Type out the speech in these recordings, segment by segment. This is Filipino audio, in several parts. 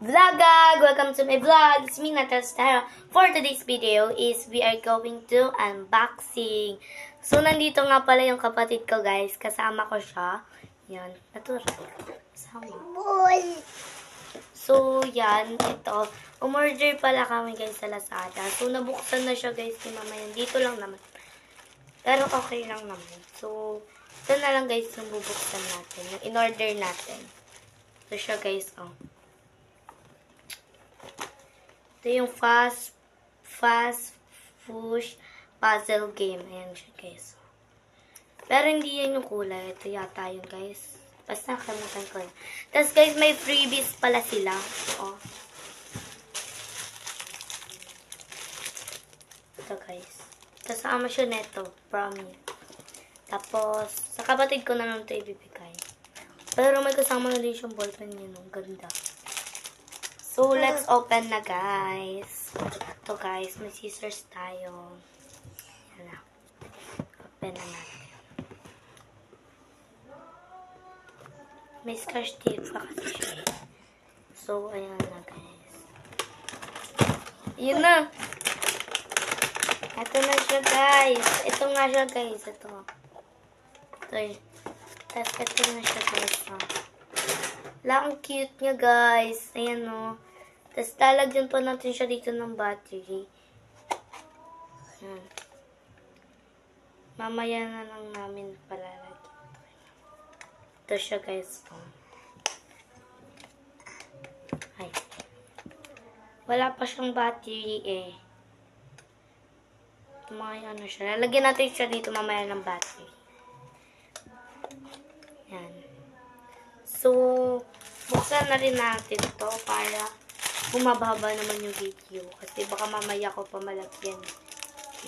Vlogag! Welcome to my vlog! It's me, Natas Tara. For today's video is we are going to unboxing. So, nandito nga pala yung kapatid ko, guys. Kasama ko siya. Yan. Natural. Kasama. So, yan. Ito. Umorder pala kami, guys, sa Lazada. So, nabuksan na siya, guys, ni Mama yan. Dito lang naman. Pero okay lang naman. So, ito na lang, guys, yung bubuksan natin. Yung in-order natin. Ito siya, guys, oh. Ito yung fast push puzzle game. Ayan siya, guys. Pero hindi yan yung kulay. Ito yata yun, guys. Basta kalimutan ko yun. Tapos, guys, may freebies pala sila. Oh. Ito, guys. Kasama siya neto. Promise. Tapos, sa kapatid ko na lang ito ibibigay. Pero may kasama na din siyang ballpen yun. Ang ganda. So, let's open na, guys. Ito, guys. May scissors tayo. Yan na. Open na natin. May scotch tape pa kasi siya. So, ayan na, guys. Yun na. Ito na siya, guys. Ito nga siya, guys. Ito. Tapos, ito na siya, guys. Ang cute niya, guys. Ayan, o. Tapos, lalagyan pa natin siya dito ng battery. Ayan. Mamaya na lang namin palalagyan. Ito siya, guys. Ay. Wala pa siyang battery, eh. Mamaya ano siya. Lalagyan natin siya dito mamaya ng battery. Ayan. So, buksan na rin natin to para bumababa naman yung video. Kasi baka mamaya ko pa malagyan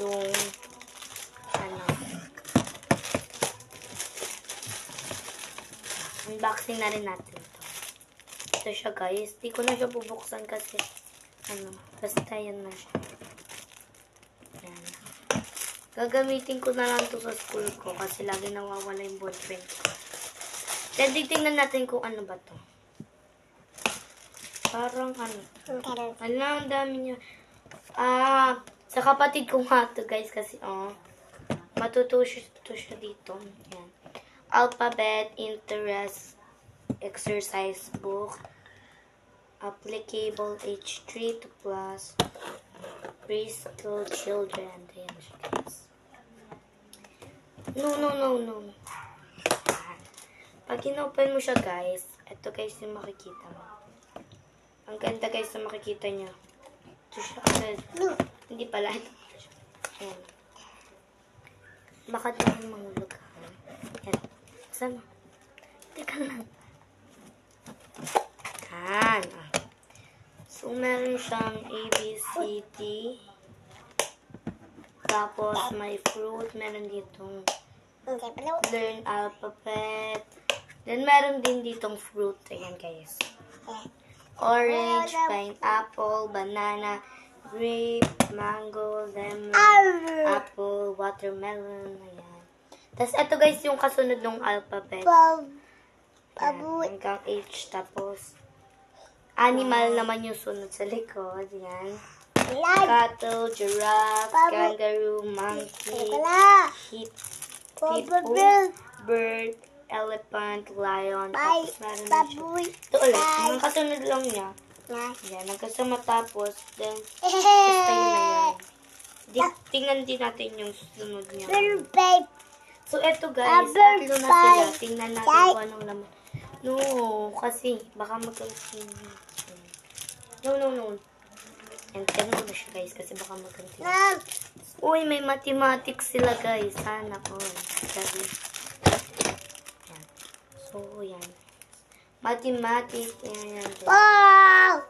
yung ano. Unboxing na rin natin to. Ito siya, guys. Di ko na siya bubuksan kasi ano. Basta yan na siya. Ayan. Gagamitin ko na lang to sa school ko kasi lagi nawawala yung ballpen ko. Then, tingnan natin kung ano ba to. Parang ano. Ang dami niya. Sa kapatid ko nga to, guys, kasi, matututo siya dito. Yan. Alphabet, interest, exercise book, applicable age 3 to plus, preschool children. Ayan siya, guys. No. Pag in-open mo siya, guys, ito, guys, yung makikita mo. Ang ganda, guys, na makikita niyo. Ito siya. Hindi pala. Ayan. Baka din mga lugar. Ayan. Saan mo? Teka lang. Ayan. So, meron siyang A, B, C, D. Tapos, may fruit. Meron ditong learn alphabet. Then, meron din ditong fruit. Ayan, guys. Orange, pineapple, banana, grape, mango, lemon, apple, watermelon. Ayan. Tapos, ito, guys, yung kasunod ng alphabet. Ayan, hanggang H. Tapos, animal naman yung sunod sa likod. Ayan. Cattle, giraffe, kangaroo, monkey, hippo, bird, elephant, lion, tapos meron na siya. Ito ulit, mga kasunod lang niya. Yan, hanggang sa matapos, then, basta yun na yan. Tingnan din natin yung sunod niya. So, eto, guys, tatlo na sila. Tingnan natin kung anong laman. No, kasi, baka mag-continue. No. Yan, tingnan mo na siya, guys, kasi baka mag-continue. Uy, may mathematics sila, guys. Sana ko. Sabi. So, yan. Mathematics. Yan. Wow!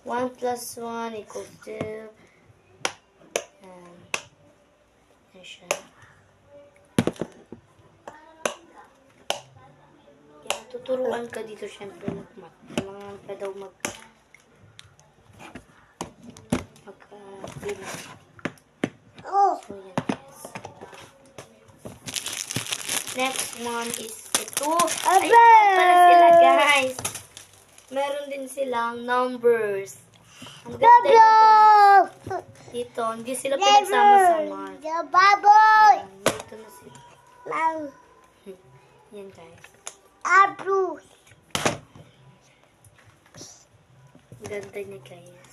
1 plus 1 equals 2. Yan. Yan siya. Yan, tuturuan ka dito, syempre, mag-math. Kailangan ka daw bilang. So, yan, guys. Next one is ito. Ayun pala sila, guys. meron din silang numbers. Ang ganda nyo, guys. Dito, hindi sila pinagsama-sama. Dito na sila. Yan, guys. Ganda niya, guys.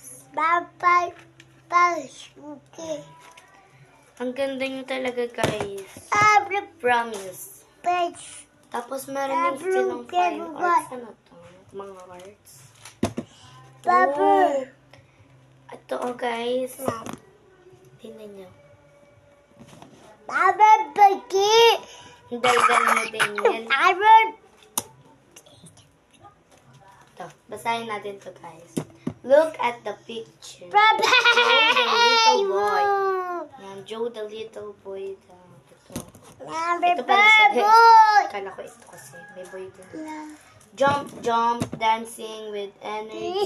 Ang ganda niyo talaga, guys. Promise. Tapos meron din silang fine arts. Ano to? Mga arts. Oh. Ito, oh, guys. Tingnan niyo. Ang dal-dal mo din yan. Ito, basahin natin to, guys. Look at the picture. Joe the little boy. Yan, Joe the little boy. Ito pala sa guys. Kala ko ito kasi. May boy din. Jump, jump, dancing with energy.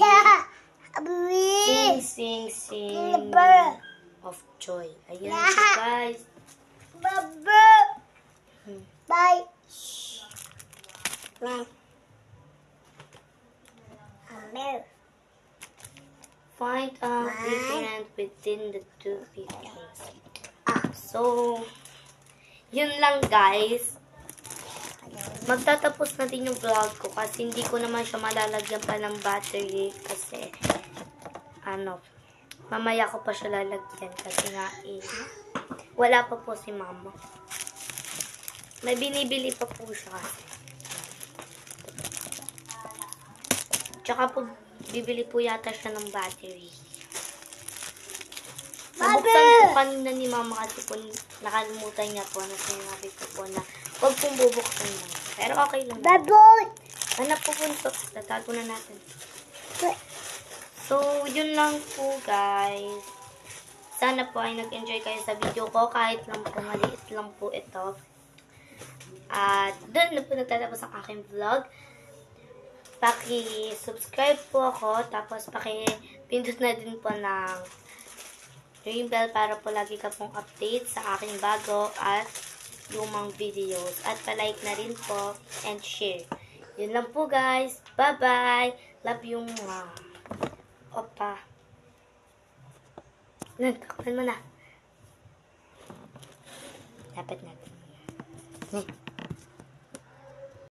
Sing, sing, sing. Of joy. Ayan siya, guys. Bye. Find out different within the two pictures. So, yun lang, guys. Magtatapos na din yung vlog ko kasi hindi ko naman siya malalagyan pa ng battery kasi mamaya ko pa siya lalagyan kasi nga wala pa po si mama. May binibili pa po siya kasi. Tsaka po bibili po yata siya ng battery. Nabuksan po kanina ni mama kasi po nakalimutan niya po na sinabi ko po na huwag pong bubuksan mo. Pero okay lang. Hanap po po ito. Tatago na natin. So, yun lang po, guys. Sana po ay nag-enjoy kayo sa video ko. Kahit lang po, maliit lang po ito. At doon na po nagtatapos ang aking vlog. Paki-subscribe po ako. Tapos paki-pindot na din po ng ring bell para po lagi ka pong update sa aking bago at lumang videos. At pa-like na rin po and share. Yun lang po, guys. Bye-bye. Love you mga. Opa. Nagtakuman mo na. Dapat natin.